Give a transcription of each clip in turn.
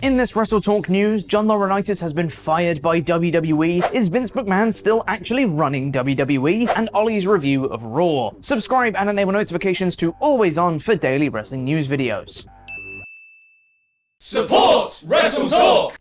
In this WrestleTalk news, John Laurinaitis has been fired by WWE. Is Vince McMahon still actually running WWE? And Ollie's review of Raw. Subscribe and enable notifications to always on for daily wrestling news videos. Support WrestleTalk!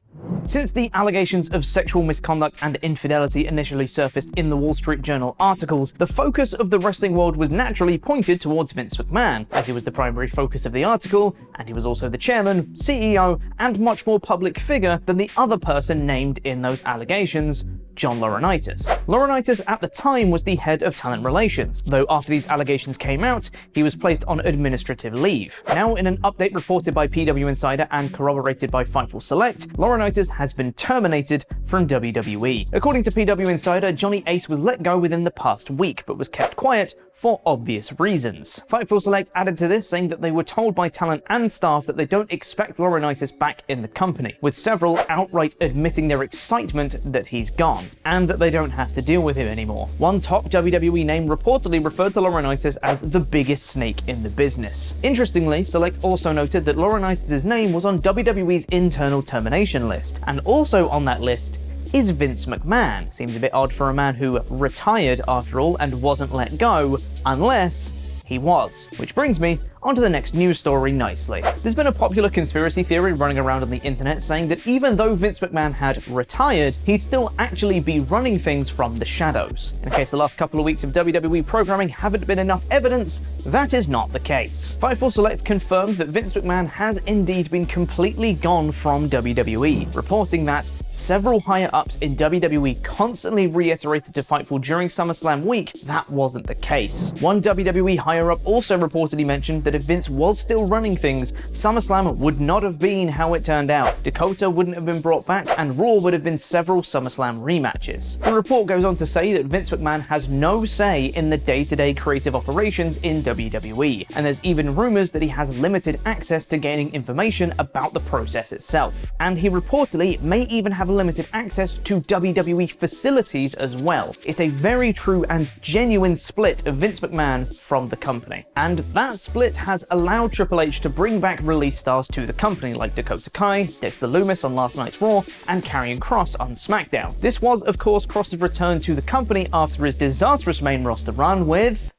Since the allegations of sexual misconduct and infidelity initially surfaced in the Wall Street Journal articles, the focus of the wrestling world was naturally pointed towards Vince McMahon, as he was the primary focus of the article, and he was also the chairman, CEO, and much more public figure than the other person named in those allegations, John Laurinaitis. Laurinaitis at the time was the head of talent relations, though after these allegations came out, he was placed on administrative leave. Now, in an update reported by PW Insider and corroborated by Fightful Select, Laurinaitis has been terminated from WWE. According to PW Insider, Johnny Ace was let go within the past week, but was kept quiet for obvious reasons. Fightful Select added to this, saying that they were told by talent and staff that they don't expect Laurinaitis back in the company, with several outright admitting their excitement that he's gone, and that they don't have to deal with him anymore. One top WWE name reportedly referred to Laurinaitis as the biggest snake in the business. Interestingly, Select also noted that Laurinaitis' name was on WWE's internal termination list, and also on that list is Vince McMahon. Seems a bit odd for a man who retired after all and wasn't let go, unless he was. Which brings me onto the next news story nicely. There's been a popular conspiracy theory running around on the internet saying that even though Vince McMahon had retired, he'd still actually be running things from the shadows. In case the last couple of weeks of WWE programming haven't been enough evidence, that is not the case. Fightful Select confirmed that Vince McMahon has indeed been completely gone from WWE, reporting that several higher-ups in WWE constantly reiterated to Fightful during SummerSlam week that wasn't the case. One WWE higher-up also reportedly mentioned that if Vince was still running things, SummerSlam would not have been how it turned out. Dakota wouldn't have been brought back, and Raw would have been several SummerSlam rematches. The report goes on to say that Vince McMahon has no say in the day-to-day creative operations in WWE, and there's even rumors that he has limited access to gaining information about the process itself. And he reportedly may even have limited access to WWE facilities as well. It's a very true and genuine split of Vince McMahon from the company. And that split has allowed Triple H to bring back release stars to the company like Dakota Kai, Dexter Lumis on last night's Raw, and Karrion Kross on SmackDown. This was, of course, Kross' return to the company after his disastrous main roster run with...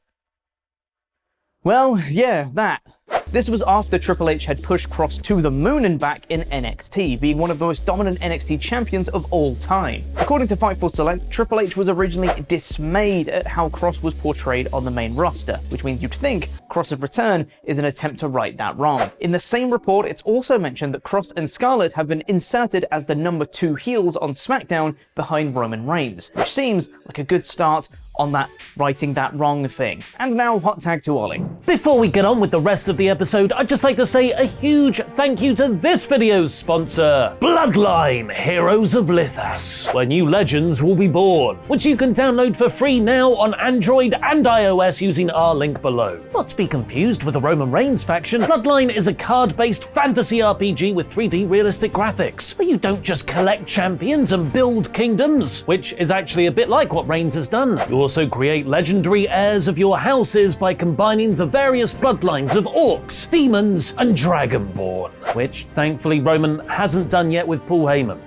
well, yeah, that. This was after Triple H had pushed Kross to the moon and back in NXT, being one of the most dominant NXT champions of all time. According to Fightful Select, Triple H was originally dismayed at how Kross was portrayed on the main roster, which means you'd think Kross' return is an attempt to right that wrong. In the same report, it's also mentioned that Kross and Scarlett have been inserted as the number 2 heels on SmackDown behind Roman Reigns, which seems like a good start on that righting that wrong thing. And now, hot tag to Ollie. Before we get on with the rest of the episode, I'd just like to say a huge thank you to this video's sponsor, Bloodline Heroes of Lithas, where new legends will be born, which you can download for free now on Android and iOS using our link below. Not to be confused with the Roman Reigns faction, Bloodline is a card-based fantasy RPG with 3D realistic graphics, where you don't just collect champions and build kingdoms, which is actually a bit like what Reigns has done. You also create legendary heirs of your houses by combining the various bloodlines of orcs, demons, and dragonborn, which thankfully Roman hasn't done yet with Paul Heyman.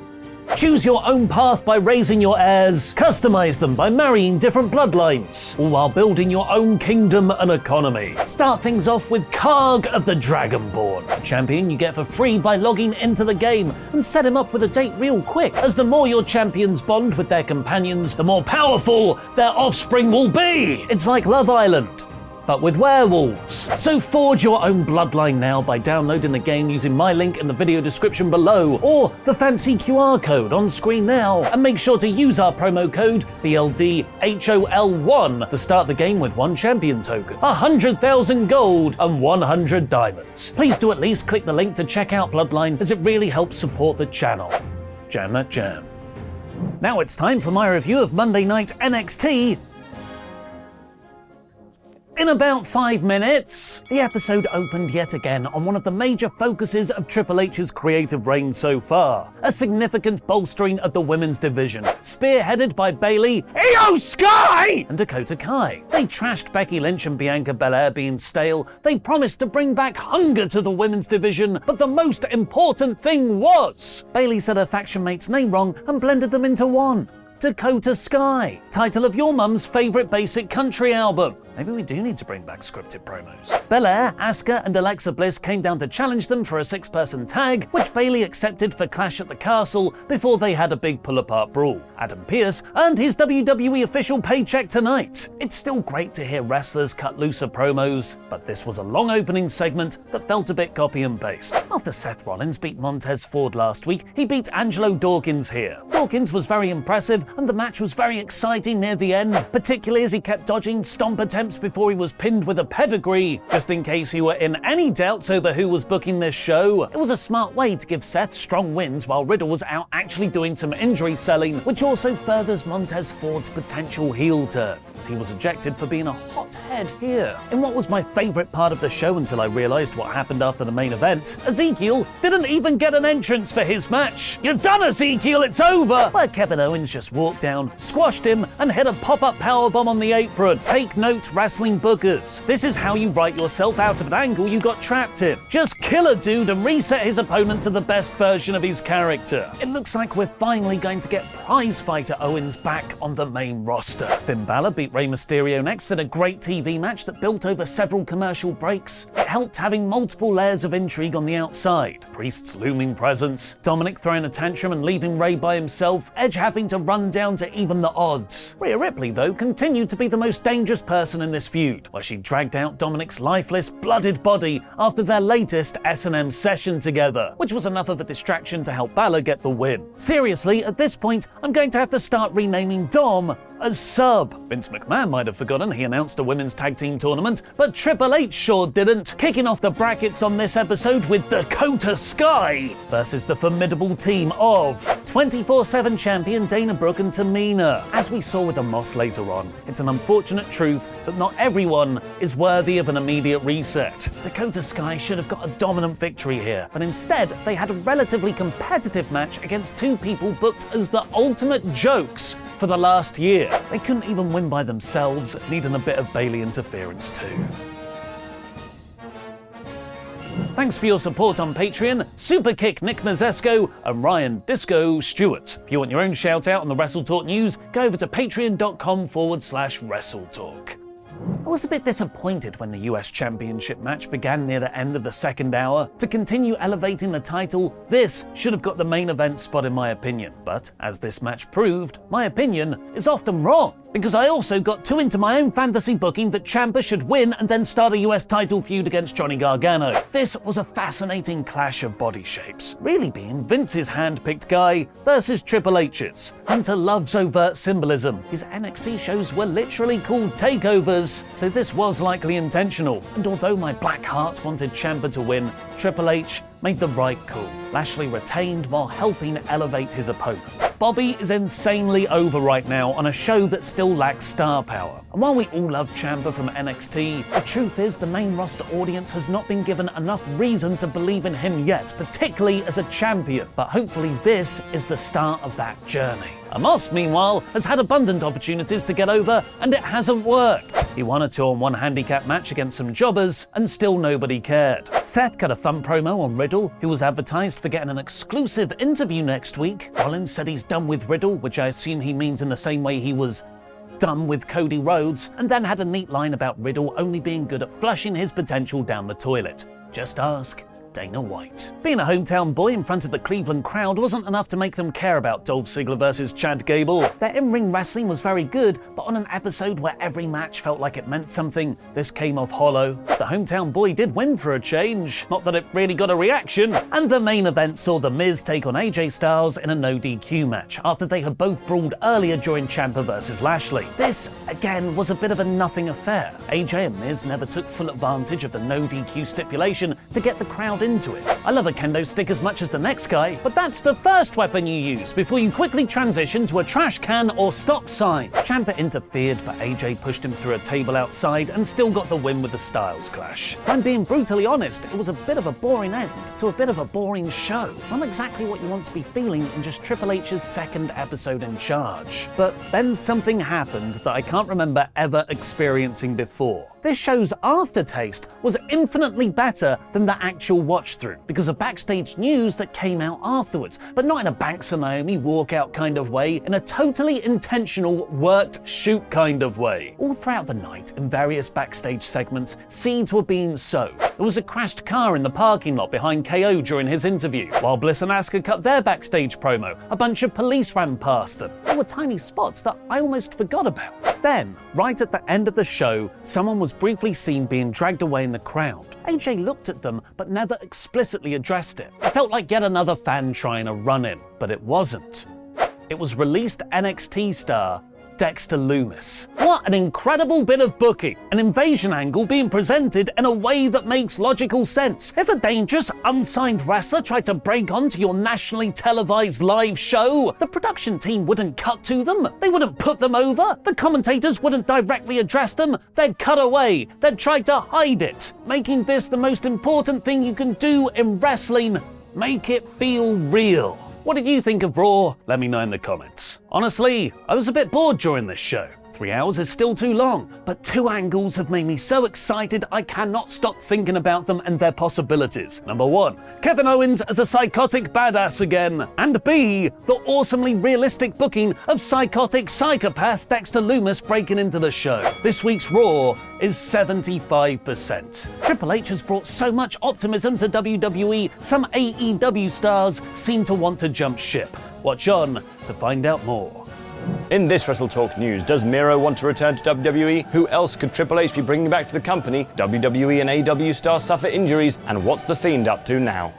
Choose your own path by raising your heirs, customize them by marrying different bloodlines, all while building your own kingdom and economy. Start things off with Karg of the Dragonborn, a champion you get for free by logging into the game, and set him up with a date real quick, as the more your champions bond with their companions, the more powerful their offspring will be. It's like Love Island, but with werewolves. So forge your own bloodline now by downloading the game using my link in the video description below, or the fancy QR code on screen now, and make sure to use our promo code BLDHOL1 to start the game with 1 champion token, 100,000 gold, and 100 diamonds. Please do at least click the link to check out Bloodline, as it really helps support the channel. Jam that jam. Now it's time for my review of Monday Night NXT. in about 5 minutes. The episode opened yet again on one of the major focuses of Triple H's creative reign so far, a significant bolstering of the women's division, spearheaded by Bayley, Io Sky, and Dakota Kai. They trashed Becky Lynch and Bianca Belair being stale, they promised to bring back hunger to the women's division, but the most important thing was, Bayley said her faction mate's name wrong and blended them into one. Dakota Sky, title of your mum's favourite basic country album. Maybe we do need to bring back scripted promos. Belair, Asuka, and Alexa Bliss came down to challenge them for a 6-person tag, which Bayley accepted for Clash at the Castle before they had a big pull-apart brawl. Adam Pearce earned his WWE official paycheck tonight. It's still great to hear wrestlers cut looser promos, but this was a long opening segment that felt a bit copy and paste. After Seth Rollins beat Montez Ford last week, he beat Angelo Dawkins here. Dawkins was very impressive, and the match was very exciting near the end, particularly as he kept dodging stomp attempts before he was pinned with a pedigree. Just in case you were in any doubts over who was booking this show, it was a smart way to give Seth strong wins while Riddle was out actually doing some injury selling, which also furthers Montez Ford's potential heel turn, as he was ejected for being a hothead here. In what was my favourite part of the show until I realised what happened after the main event, Ezekiel didn't even get an entrance for his match. You're done, Ezekiel, it's over! Where Kevin Owens just walked down, squashed him, and hit a pop-up powerbomb on the apron. Take note, wrestling bookers. This is how you write yourself out of an angle you got trapped in. Just kill a dude and reset his opponent to the best version of his character. It looks like we're finally going to get prize fighter Owens back on the main roster. Finn Balor beat Rey Mysterio next in a great TV match that built over several commercial breaks. It helped having multiple layers of intrigue on the outside. Priest's looming presence, Dominic throwing a tantrum and leaving Rey by himself, Edge having to run down to even the odds. Rhea Ripley, though, continued to be the most dangerous person in this feud, where she dragged out Dominic's lifeless, blooded body after their latest S&M session together, which was enough of a distraction to help Balor get the win. Seriously, at this point, I'm going to have to start renaming Dom as Sub. Vince McMahon might have forgotten he announced a women's tag team tournament, but Triple H sure didn't. Kicking off the brackets on this episode with Dakota Sky versus the formidable team of 24/7 champion Dana Brooke and Tamina. As we saw with Amos later on, it's an unfortunate truth that not everyone is worthy of an immediate reset. Dakota Sky should have got a dominant victory here, but instead they had a relatively competitive match against two people booked as the ultimate jokes for the last year. They couldn't even win by themselves, needing a bit of Bayley interference too. Thanks for your support on Patreon, Superkick Nick Mazesco and Ryan Disco Stewart. If you want your own shout out on the WrestleTalk news, go over to patreon.com/WrestleTalk. I was a bit disappointed when the US Championship match began near the end of the second hour. To continue elevating the title, this should have got the main event spot in my opinion. But, as this match proved, my opinion is often wrong, because I also got too into my own fantasy booking that Ciampa should win and then start a US title feud against Johnny Gargano. This was a fascinating clash of body shapes, really being Vince's hand-picked guy versus Triple H's. Hunter loves overt symbolism. His NXT shows were literally called takeovers, so this was likely intentional. And although my black heart wanted Ciampa to win, Triple H made the right call. Lashley retained while helping elevate his opponent. Bobby is insanely over right now on a show that still lacks star power. And while we all love Ciampa from NXT, the truth is the main roster audience has not been given enough reason to believe in him yet, particularly as a champion. But hopefully this is the start of that journey. Amos, meanwhile, has had abundant opportunities to get over, and it hasn't worked. He won a 2-on-1 handicap match against some jobbers, and still nobody cared. Seth cut a fun promo on Riddle, who was advertised for getting an exclusive interview next week. Rollins said he's done with Riddle, which I assume he means in the same way he was done with Cody Rhodes, and then had a neat line about Riddle only being good at flushing his potential down the toilet. Just ask Dana White. Being a hometown boy in front of the Cleveland crowd wasn't enough to make them care about Dolph Ziggler versus Chad Gable. Their in-ring wrestling was very good, but on an episode where every match felt like it meant something, this came off hollow. The hometown boy did win for a change, not that it really got a reaction, and the main event saw The Miz take on AJ Styles in a no DQ match, after they had both brawled earlier during Ciampa versus Lashley. This, again, was a bit of a nothing affair. AJ and Miz never took full advantage of the no DQ stipulation to get the crowd into it. I love a kendo stick as much as the next guy, but that's the first weapon you use before you quickly transition to a trash can or stop sign. Ciampa interfered, but AJ pushed him through a table outside and still got the win with the Styles Clash. If I'm being brutally honest, it was a bit of a boring end to a bit of a boring show. Not exactly what you want to be feeling in just Triple H's second episode in charge. But then something happened that I can't remember ever experiencing before. This show's aftertaste was infinitely better than the actual watch-through because of backstage news that came out afterwards, but not in a Banks and Naomi walkout kind of way, in a totally intentional, worked shoot kind of way. All throughout the night, in various backstage segments, seeds were being sown. There was a crashed car in the parking lot behind KO during his interview. While Bliss and Asuka cut their backstage promo, a bunch of police ran past them. There were tiny spots that I almost forgot about. Then, right at the end of the show, someone was briefly seen being dragged away in the crowd. AJ looked at them, but never explicitly addressed it. It felt like yet another fan trying to run in, but it wasn't. It was released NXT star Dexter Lumis. What an incredible bit of booking! An invasion angle being presented in a way that makes logical sense. If a dangerous, unsigned wrestler tried to break onto your nationally televised live show, the production team wouldn't cut to them, they wouldn't put them over, the commentators wouldn't directly address them, they'd cut away, they'd try to hide it. Making this the most important thing you can do in wrestling, make it feel real. What did you think of Raw? Let me know in the comments. Honestly, I was a bit bored during this show. 3 hours is still too long, but 2 angles have made me so excited I cannot stop thinking about them and their possibilities. Number 1, Kevin Owens as a psychotic badass again. And B, the awesomely realistic booking of psychotic psychopath Dexter Lumis breaking into the show. This week's Raw is 75%. Triple H has brought so much optimism to WWE, some AEW stars seem to want to jump ship. Watch on to find out more. In this WrestleTalk news, does Miro want to return to WWE? Who else could Triple H be bringing back to the company? WWE and AEW stars suffer injuries, and what's The Fiend up to now?